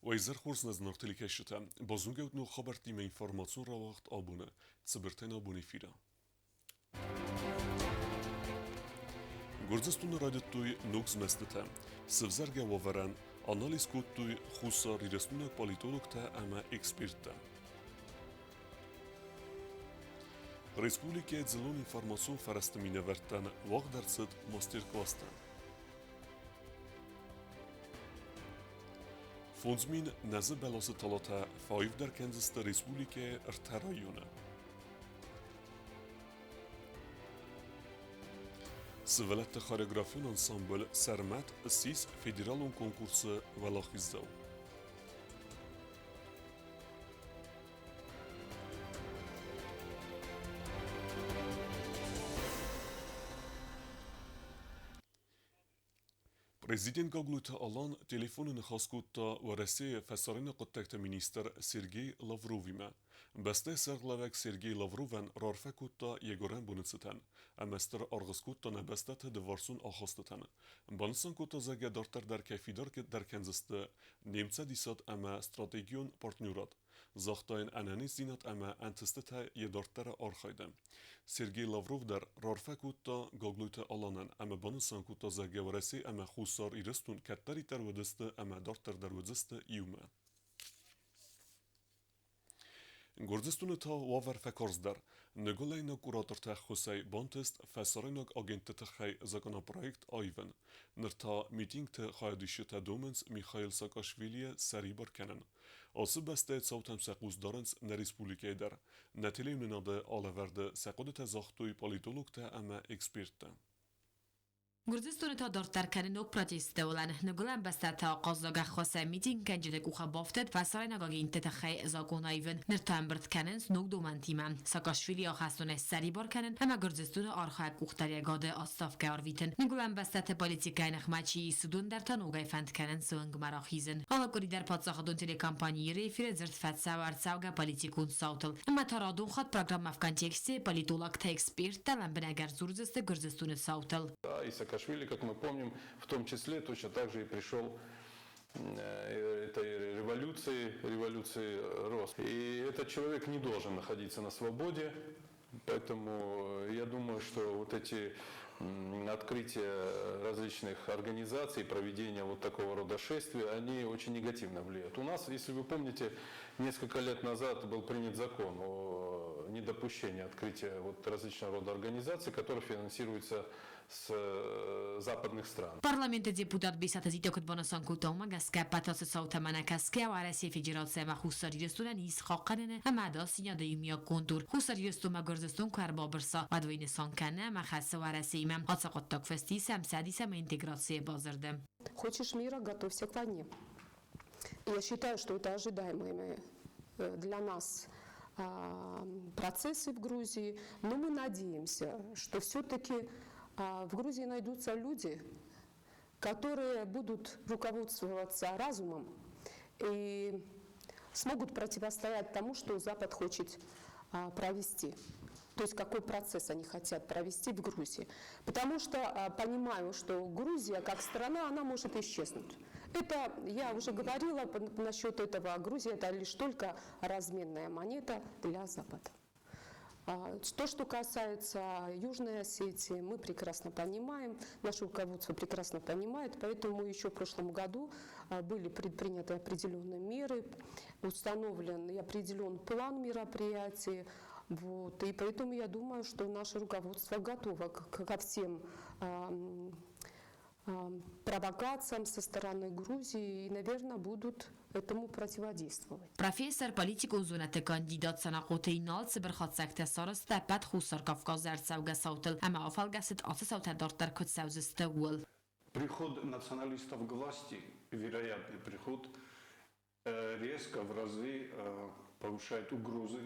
ویزر خورز نزنارتلی کشته بازونگوت نو خبرتی می اینفورماسیون را وقت آبونه تسبرتین آبونی فیرا گرزستون رادت توی نوکس مستته سفزرگه وورن آنالیز کود توی خوصا ریرسمونک پالیتولوگ تا اما اکسپیرت تا Respublike zelon information فرستمینه ورتن وقت درصد ماستر کلاستن فونزمین نزد بلاس طلاتا فایف در کنزست Respublike ارترایونه سولت خارگرافیون انسامبل سرمت سیس فدرالون کنکورس ولاخیزدو Президент Гаглута Алан телефонын хаскутта варасе фасарина qottaqta minister Sergey Lavrovima. Басте сарглавак Sergey Lavrovan rarfakutta yegoran bunitsatan. Amastır argıskutta nabastata devarsun ahastatan. Bansan kutta zaga dartar dar kafidar dar kanzasta Nemca disat ama strategiyon partnerat. Zaxtayn ananis zinat ama antistata yedartara arxayda. Sergey Lavrov dar rarfakutta Gagluta Alanan ama bansan kutta zaga varase ama xusar irastun kattari tarwadasta ama dartar darwadzasta iuma. Gordestune ta wavar fakorsdar. Negolejna kurator ta Husej Bontest fasarinak agente ta Chaj zakona projekt Ayven. Nerta meeting ta Chajadishe ta Domens Mikhail Saakashvili Saribar Kenen. Asıl beste sautam sakuz darens na Respublike dar. Natelevne nade alaverde sakode ta zaxtoy politolog ta ama ekspert ta. Gürcistan ta dartarkani nok proteste olan naglan basta ta qazdaga khasa meeting kanjede ku khabaftet va saraynaga inte ta khay zagonayven nertambert kanens nok domantima Saakashvili khastone Saribar kanen ama Gürcistan arxa kuxtaryagade astafka arviten naglan basta ta politikayn khmachi sudun dar ta nogay fand kanen song marakhizin ala kori dar patsaxdon telekompaniyi refire zert fatsa vartsavga politikun sautel ama taradun khat program в контексте политолог та эксперт талан бенагар зурзесте Gürcistan sautel Саакашвили, как мы помним, в том числе точно так же и пришел этой революции рост. И этот человек не должен находиться на свободе, поэтому я думаю, что вот эти открытия различных организаций, проведение вот такого рода шествий, они очень негативно влияют. У нас, если вы помните, несколько лет назад был принят закон о недопущении открытия вот различного рода организаций, которые финансируются с западных стран. Parlamentul deputat bisata zitokut bonasan kutoma gaska patas sautamana kaska wa rasi federatsiya va xusari restoran is xaqanene amada sinyada yumya kontur xusari restoma Gürcistan karbabirsa advine sankana ma khassa wa rasi imam atsaqottak festi samsadi sama интеграция базарда. Хочешь мира, готовься к войне. Я считаю, что это ожидаемые для нас процессы в Грузии, но мы надеемся, что все-таки в Грузии найдутся люди, которые будут руководствоваться разумом и смогут противостоять тому, что Запад хочет провести. То есть какой процесс они хотят провести в Грузии. Потому что понимаю, что Грузия как страна, она может исчезнуть. Это, я уже говорила насчет этого, Грузия это лишь только разменная монета для Запада. То, что касается Южной Осетии, мы прекрасно понимаем, наше руководство прекрасно понимает, поэтому еще в прошлом году были предприняты определенные меры, установлен и определен план мероприятий, вот, и поэтому я думаю, что наше руководство готово ко всем провокациям со стороны Грузии и, наверное, будут этому противодействовать. Профессор политика uzunate kandidát sanaqote nalts berkhatsakta sarasta pat khusar Kafkazar savga sautel ama afalgasit asasauta dartar kut sauzistawul. Приход националистов к власти, вероятный приход, резко в разы повышает угрозы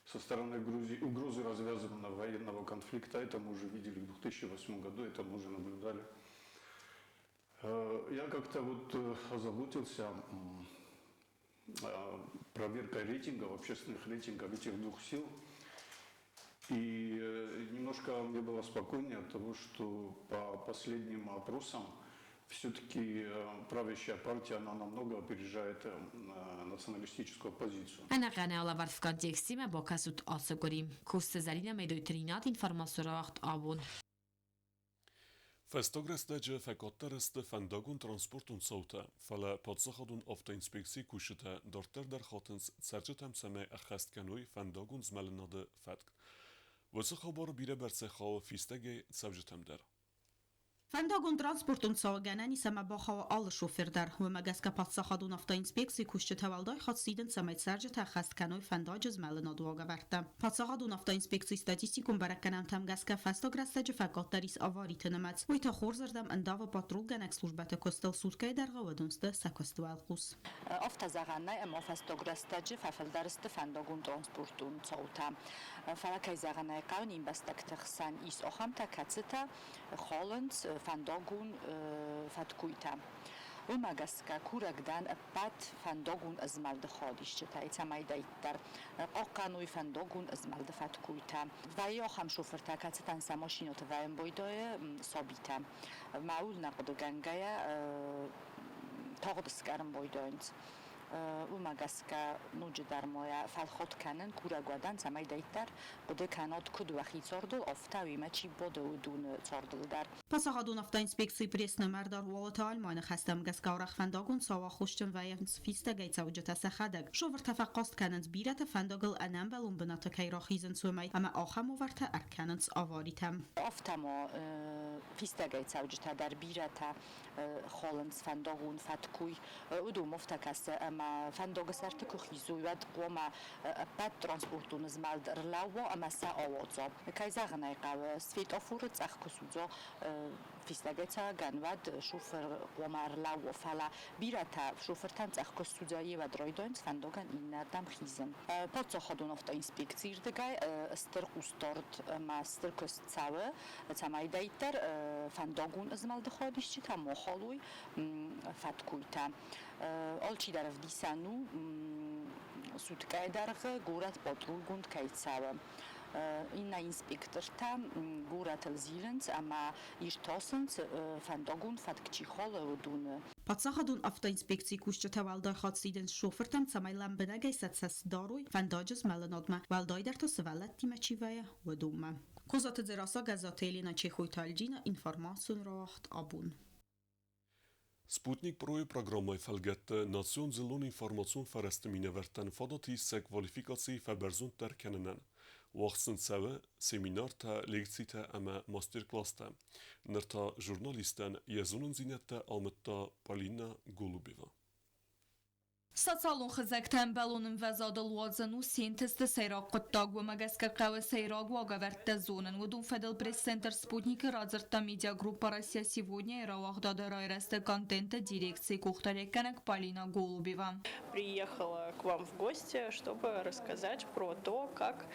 со стороны Грузии. Угрозы развязанного военного конфликта, это мы уже видели в 2008 году, это мы уже наблюдали. Я как-то вот озаботился проверкой рейтингов, общественных рейтингов этих двух сил. И немножко мне было спокойнее от того, что по последним опросам все-таки правящая партия, она намного опережает националистическую оппозицию. Ana qane alavart kontekstime با kasut asuguri. Kuste zarina medoitrinat informasurocht abun. Festogrestege fekattereste fendagun transportun sauta, fele patsachadun avtoinspeksi kushite, dorter der hatens sercetem seme achestkenui fendagun zmelenade fetk. Vose khabar bire bersekhao fistege sevcetem der. Фандагун транспортун цаганани сама бахава ал шофердар و مگسکا پاتساخادون افتا اینسپکسی کشته تولدای خاد سیدن سمیت سرجه تخست کنوی فنداج از ملنا دواغا ورده. پاتساخادون افتا اینسپکسی ستاتیستیکون برکنم تم گسکا فستاگرستج فقط داریس آواری تنمت. وی تا خورزردم انداو پاترول گنک سلوجبت کستل سودکای در غوادونسته سکستو القوس. افتا زغنای اما فستاگرستج ففلدرست فنداگون ترانسپورتون صوتا. فلکای زغنای قاون این بستکتخسن ایس آخام تا کتستا خالنس فنداگون فتکویتا. و مگسکا کورگدن بات فنداگون از ملد خادیش چتای تمای دایتر آقانوی فنداگون از ملد فتکویتا. و یا هم شوفرتا کتستن سماشینات و ام بایدای ثابیتا. معول نقد گنگای تاغدسکارم بایداینز. و مگسکا نوج در مایا فلخات کنن کورگدن تمای دایتر قد کنات کد و خیزاردل افتاوی مچی بود و دون زاردل در. پاساخادون افتا اینسپکسی پریس نمردار والت آلمان خستم گسکا ورخ فنداگون سوا خوشتن و ینس فیستا گیتا وجتا سخدگ. شوور تفقاست کننز بیرت فنداگل انم بلون بنات کی راخیزن سومی اما آخم ورت ارکننز آواریتم. افتما فیستا گیتا وجتا در بیرت خالنز فنداگون فتکوی ودو مفتکست اما فنداگ سرت کخیزوی ود قوم بد ترانسپورتون از ملد رلاو اما سا آوازا. کی زغنای قو سفید آفورت زخ کسوزا فیستگتا گنود شوفر قمر لو فلا بیرتا شوفر تنزخ کسوزایی و درایداینز فنداگن این نردم خیزن. پاتسا خادون افتا اینسپکتیر دگای استر قستارد ما استر کست سوه تمای دایتر فنداگون از ملد خادیش چی تا مخالوی فتکویتا. آلچی در افدیسانو سودکای درخه گورت پاترول گوند کایت سوه. این اینسپکتر تا گورت الزیلنز اما ایشتاسنز فنداگون فتکچی خاله و دونه. پاتساخادون افتا اینسپکسی کشته تولدای خاد سیدن شوفر تم سمای لمبنگای ست داروی فنداجز ملنادمه والدای در تا سوالت تیمه چیوه و دومه. کوزات زراسا گزاتیلینا چیخوی تالجینا اینفرماسون راخت آبون. Sputnik Pro programmai felgette Nation zilon information farastemine verten fadati se kvalifikacji faberzun terkenenen. Waxsen seve seminar ta lekcite ama masterclass ta. Nerta jurnalisten yazunun zinette almetta Polina Golubeva. ساتالون خزکتن بلونن وزادل وازن و سینتست سیراق قطاق و مگسکر قوه سیراق واغورت زونن و دون فدل пресс-центр «Спутник» разерта медиагруппа «Россия сегодня» и Равахдада райреста контента дирекции Кухтареканек Полина Голубева. Приехала к вам в гости, чтобы рассказать про то, как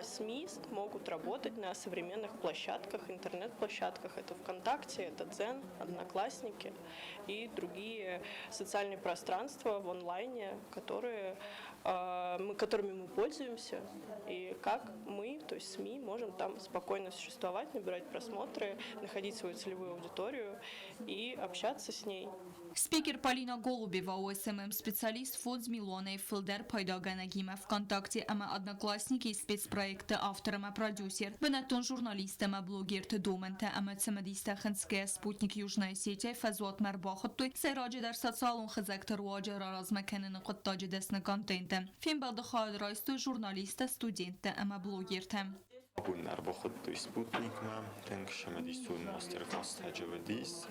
СМИ могут работать на современных площадках, интернет-площадках. Это ВКонтакте, это Дзен, Одноклассники и другие социальные пространства в онлайне, которыми мы пользуемся, и как мы, то есть СМИ, можем там спокойно существовать, набирать просмотры, находить свою целевую аудиторию и общаться с ней. Спикер Полина Голубева, ОСММ-специалист ФОДЗ Милона и Филдер Пайдаганагима ВКонтакте, ама Одноклассники и спецпроекта автором и продюсер. Бенетон журналистом и блогерт Думента, ама цемадиста Ханская Спутник Южная сеть, Фазуат Марбахоттой, Сайраджи дар социалун хазактар Уаджа Раразмаканен Коттаджи Десна контента. Фим Балдахад Райсту журналиста, студента, ама блогерта. Abun Marбахоттой Спутник ма, тенк шамадистун мастер-класс таджавадис.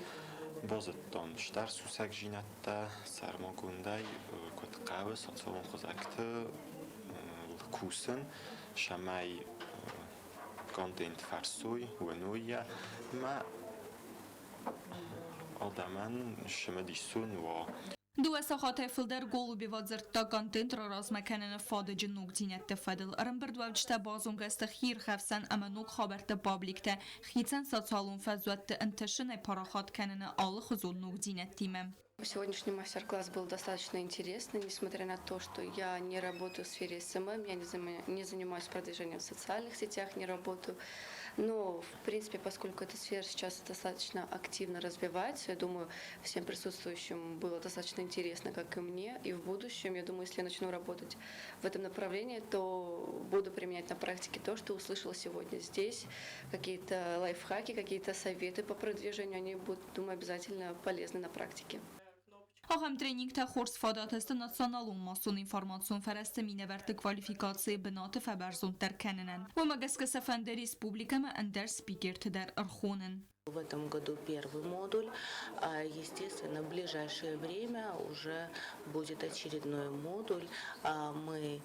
Бозаттан штар сусак жинатта сармагундай кот қавы социалун хазакты кусын шамай контент фарсуй вануя ма адаман шамадистун ва دو ساخات فلدر Голубева زرتا контент رازمکنن فادج نوک دینت فدل ارمبرد وجت بازونگ استخیر خفسن اما نوک خابرت پابلیکت خیتن ساتالون فزوت انتشن پاراخات کنن آل خزول نوک دینت تیمم. Сегодняшний мастер-класс был достаточно интересный, несмотря на то, что я не работаю в сфере СММ, я не занимаюсь продвижением в социальных сетях, не работаю Но, в принципе, поскольку эта сфера сейчас достаточно активно развивается, я думаю, всем присутствующим было достаточно интересно, как и мне. И в будущем, я думаю, если я начну работать в этом направлении, то буду применять на практике то, что услышала сегодня здесь. Какие-то лайфхаки, какие-то советы по продвижению, они будут, думаю, обязательно полезны на практике. Աղեմ տրեյնինգ թե խորս ֆադատեստը նացիոնալում մասուն ինֆորմացիոն ֆերեստը մինևերտը կվալիֆիկացիի բնատը ֆաբերզուն տերքենենեն։ Ոմագասկասա ֆանդերի республикама անդեր սպիկեր թդեր արխոնեն։ В этом году первый модуль, а естественно в ближайшее время уже будет очередной модуль. Мы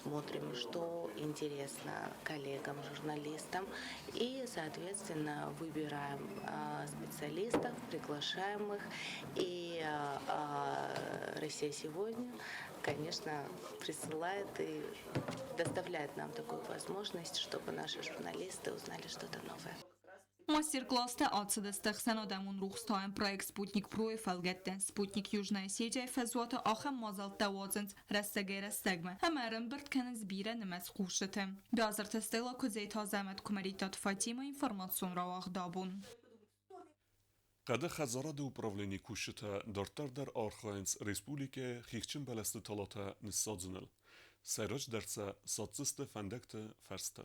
смотрим, что интересно коллегам, журналистам и, соответственно, выбираем специалистов, приглашаем их. И Россия сегодня, конечно, присылает и доставляет нам такую возможность, чтобы наши журналисты узнали что-то новое. Մաստեր-կլասը ացդստեղ սանադամուն ռուխստոյն պրոյեկտ Սպուտնիկ Պրոյ ֆալգետտեն Սպուտնիկ Южная Сетия фэзуата ахам мазал тавозенц растагера стагма хамарам биртканыз бира немец хушете дазарта стела кузейта замат кумаритат Фатима информацион равах дабун قد خزارد управление кушета дартар архаинс республике хихчин баласты талата нисадзунел сайрач дарса сатсысты фандакты ферсты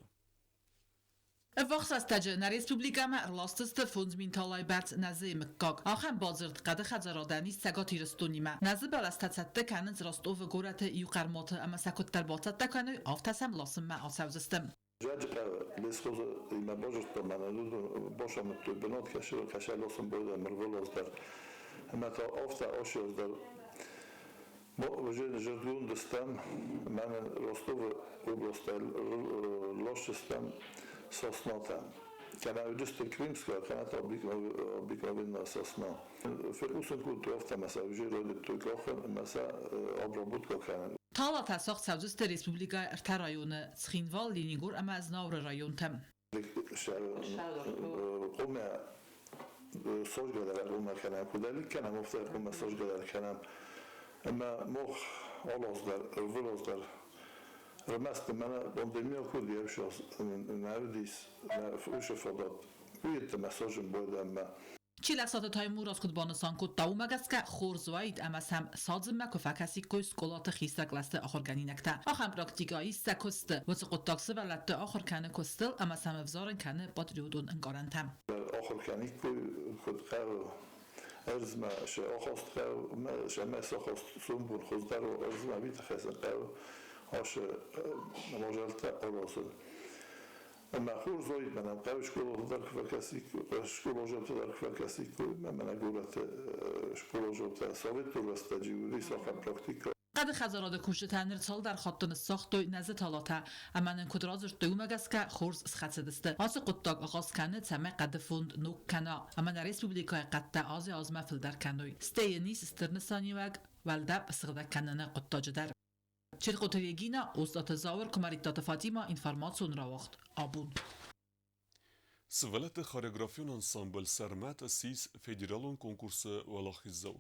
Վախսաստաջը Ռեսպուբլիկամը ռլաստստը ֆոնզմին թալայբարց նազի մկակ ախան բազրդ قد խազարադանի սագոթի ռստունիմա նազի բալաստացատը կանց ռոստովը գորաթը յուկարմոթը ամասակոտ տարբոցատը կանու ավտասամ լոսմա ասավզստեմ Жаджа лесхоза има божество маналуду бошам той бенот кашал лосом бода мрволоздar мата офта ошоздar Уже жертвундастам мен Ростов областта лошестам соснота. Kana ödüstü Krimska, kanata обыкновенная сосна. Ферусен культу автомаса уже родит той кохен, маса обработка хана. Талат асах Савзуст Республика Ирта районы, Цхинвал, Ленигор, ама аз Навры район там. Qo'ma sojgalar qo'ma kanam, kudalik kanam, ofta qo'ma sojgalar kanam. Ama moh olozlar, vlozlar. Römast mana pandemiya kudi yapşos neredis uşa fadat. Uyette mesajım boyda ama Чиласата таймур аз кутбанасан кут таумагаска хорзвайд амасам садзма кофакаси кой сколата хисакласты ахорганинакта. Ахам практикаи сакосты. Вацқоттаксы валатты ахор каны костыл амасам авзарен каны патриотун ангарантам. Ахор каны кут қав ارزما ش آخست قو ما شمس آخست سومبون خزدار و ارزما بیت خسن قو آش ماجرت آراسل اما خور زاید منم قو شکل خزدار کفاکسی شکل آجرت دار کفاکسی کو من گورت شکل آجرت ساویت تو رستجیوری ساخن پراکتیکا قد خزارات کوشتن سال در خاطر ساخت و نزد تالاته اما کدرازش دومگسکه خورز سختصده آس قطاق آغاز کنه تمه قد فوند نوک کنا اما در ریسپوبلیکای قطع آزی آزمه فلدر کنوی استینیس استرنسانی وگ ولده بسخده کننه قطاج در چرقوتریگینا اوستات زاور کماریتات فاطیما اینفرماسیون را وقت آبون سوالت خارجگرافیون انسامبل سرمت سیس فدرالون کنکورس ولاخیزو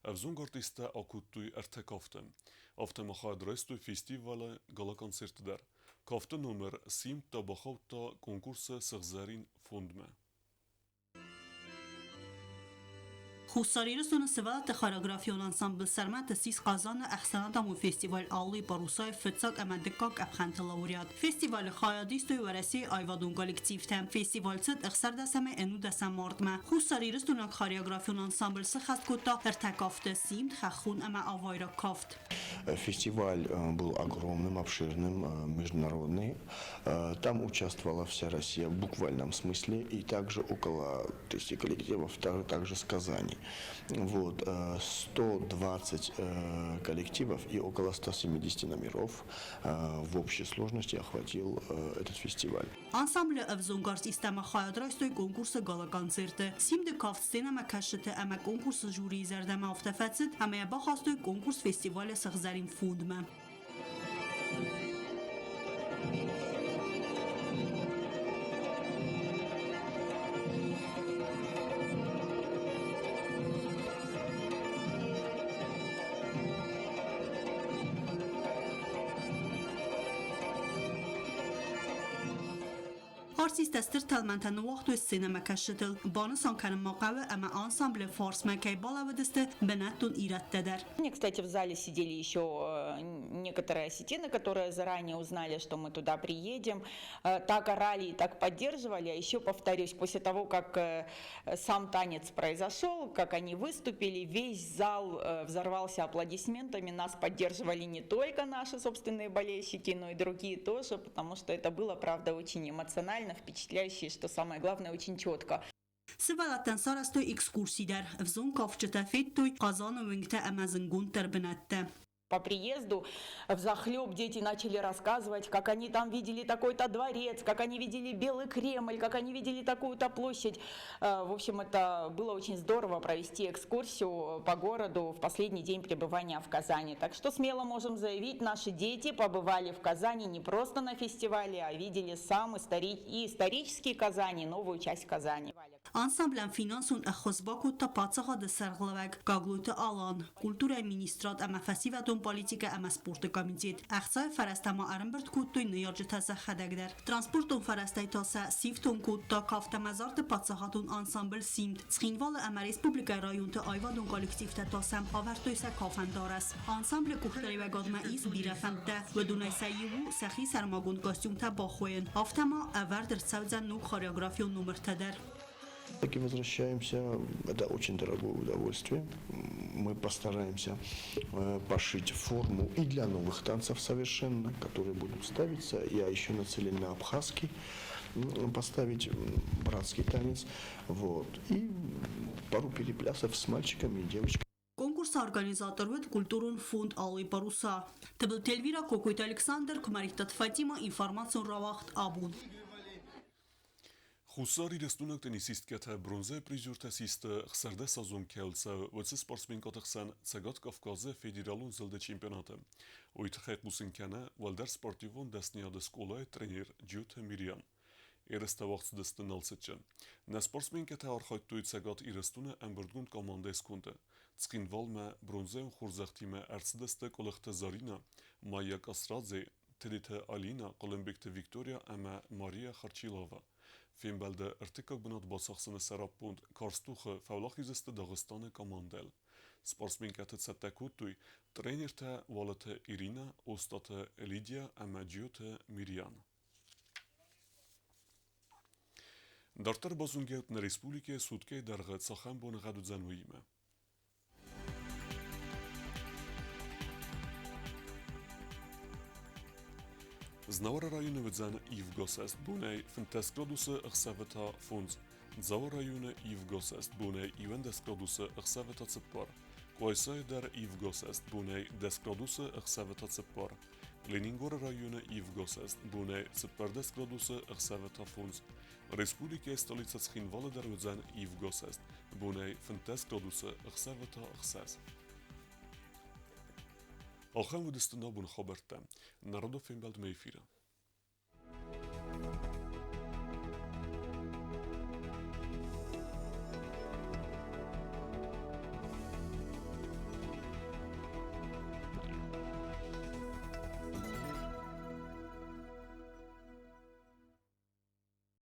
افزون گارتیستا آکوتوی ارتکافتم افتم خواهد رستو فیستیوال گالا کنسرت در کافت نومر سیم تا بخوت تا کنکورس سغزارین فوندمه Хусарирсуна севалата хореографион ансамбл Сармата сис Казана ахсанадаму фестиваль алли парусай фетсак амадекак абханта лауреат. Фестиваль хаядистой вараси айвадун коллективтем. Фестиваль цит ахсардасаме эну дасамардма. Хусарирсуна хореографион ансамбл сахаскута эртакафта симт хахун ама авайра кафт. Фестиваль был огромным, обширным, международный. Там участвовала вся Россия в буквальном смысле и также около 30 коллективов, также с Казани. Вот, 120 коллективов и около 170 номеров в общей сложности охватил этот фестиваль. Ансамбль авзунгарс истама хаyadrastoy konkursa gala konserti. Simde kaftsena makashte ama konkursa juri zerdama aftafatsit ama ya bakhastoy konkurs festivale sığzarin fundma. فارسي تسترتل من تنوقت السينما كشتل بانسان كان مقاوة أما أنسامبل فارس ما كي بالا ودست بناتون إيرات تدر. Кстати, в зале сидели еще некоторые осетины, которые заранее узнали, что мы туда приедем. Так орали и так поддерживали. А еще, повторюсь, после того, как сам танец произошел, как они выступили, весь зал взорвался аплодисментами. Нас поддерживали не только наши собственные болельщики, но и другие тоже, потому что это было, правда, очень эмоционально, впечатляюще, и, что самое главное, очень четко. سبالتن سارستو экскурсии در افزون کافچتا فیتوی قازان و ونگتا امازنگون تر بنته. По приезду взахлеб дети начали рассказывать, как они там видели такой-то дворец, как они видели Белый Кремль, как они видели такую-то площадь. В общем, это было очень здорово провести экскурсию по городу в последний день пребывания в Казани. Так что смело можем заявить, наши дети побывали в Казани не просто на фестивале, а видели сам исторический Казани, новую часть Казани. Ansamblen finansun اخوزباکو تا پاتساها ده سرغلوگ گاگلوت آلان کلتور مینیسترات اما فسیوتون پالیتیک اما سپورت کامیزید اخصای فرستما ارنبرد کود توی نیاج تازه خدگ در ترانسپورتون فرستی تازه سیفتون کود تا کافت مزارت پاتساهاتون انسامبل سیمد سخینوال اما ریسپوبلیک رایون تا آیوادون کالکتیف تا تاسم آورتوی سا کافندار است انسامبل کوختری و گادما ایز بیرفنده و دونای سیوو سخی سرماگون کاستیوم تا باخوین آفتما اورد سوزن نو خاریوگرافیون نمر تدر. Так и возвращаемся. Это очень дорогое удовольствие. Мы постараемся пошить форму и для новых танцев совершенно, которые будут ставиться. Я еще нацелен на абхазский поставить братский танец. Вот. И пару переплясов с мальчиками и девочками. Конкурса организаторует культурун фонд Алый Паруса. Табыл Тельвира Кокойт Александр, Кмарихтат Фатима, информацион равахт Абун. Խուսարի դստունակ տենիսիստ կեթը բրոնզե պրիզյուրտեսիստը խսարդե սազում կելցը վծը սպորտսմին կոտықսան ցագատ Կավկազը ֆեդերալուն զլդե չեմպիոնատըույթ խեխուսինքանը վալդար սպորտիվոն դեսնիադը սկոլայ տրեներ ջյութը միրյան երստավաղց դստնալսիչը նա սպորտսմին կեթը արխայտույ ցագատ իրստունը ամբրդգուն կոմանդես կունդը ցկինվալ մը բրոնզեն խուրզախտիմը արցդստը կոլղտը զարինա մայա կասրաձե թեդիթը ալինա կոլումբիկտը վիկտորիա ամա մարիա խարչիլովա Ֆինբալդը ըրտիկակ բնոտ բոսախսını սարապունդ կարստուխը ֆավլախիզստը Դաղստանը կամանդել։ Սպորտսմին կաթը ցատակուտույ տրեներթը վալաթը Իրինա, ոստաթը Լիդիա, ամաջյութը Միրյան։ Դարտար բազունգետն ռեսպուլիկե սուտկե դարղը ցախան բոնղադուձանուիմը։ Znavara rajone vëdzan Ivgosest bunej fënteskroduse ëkseveta funds. Zavara rajone Ivgosest bunej ivendeskroduse ëkseveta cëpar. Kuajsaj dar Ivgosest bunej deskroduse ëkseveta cëpar. Leningora rajone Ivgosest bunej cëpardeskroduse ëkseveta funds. Respublike stolica Tshinvala dar vëdzan Ivgosest bunej fënteskroduse ëkseveta ëkses. Alxan vëdëstëna bun xabertem. Narodo Finbald me efira.